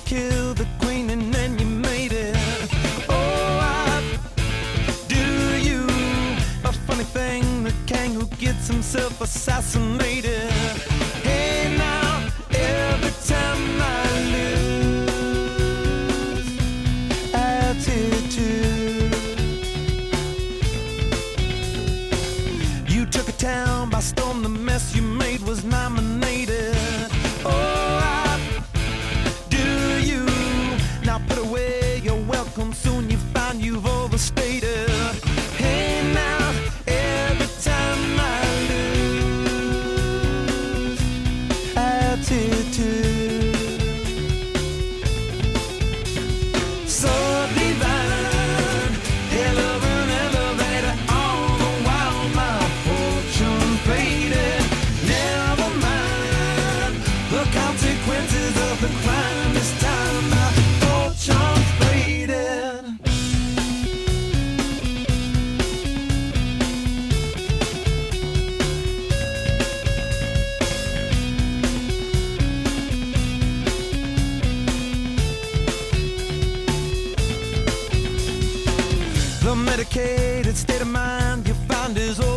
killed the queen and then you made it. Oh, I do you. A funny thing, the king who gets himself assassinated. Hey now, every time I lose attitude. You took a town by storm, the mess you made was nominated. Oh, I do you. Now put away your welcome, soon you find you've overstated. Hey now, every time I lose attitude. So divine, hell of an elevator, all the while my fortune faded. Never mind the consequences of the crime. This time my fortune faded. The medicated state of mind you find is over.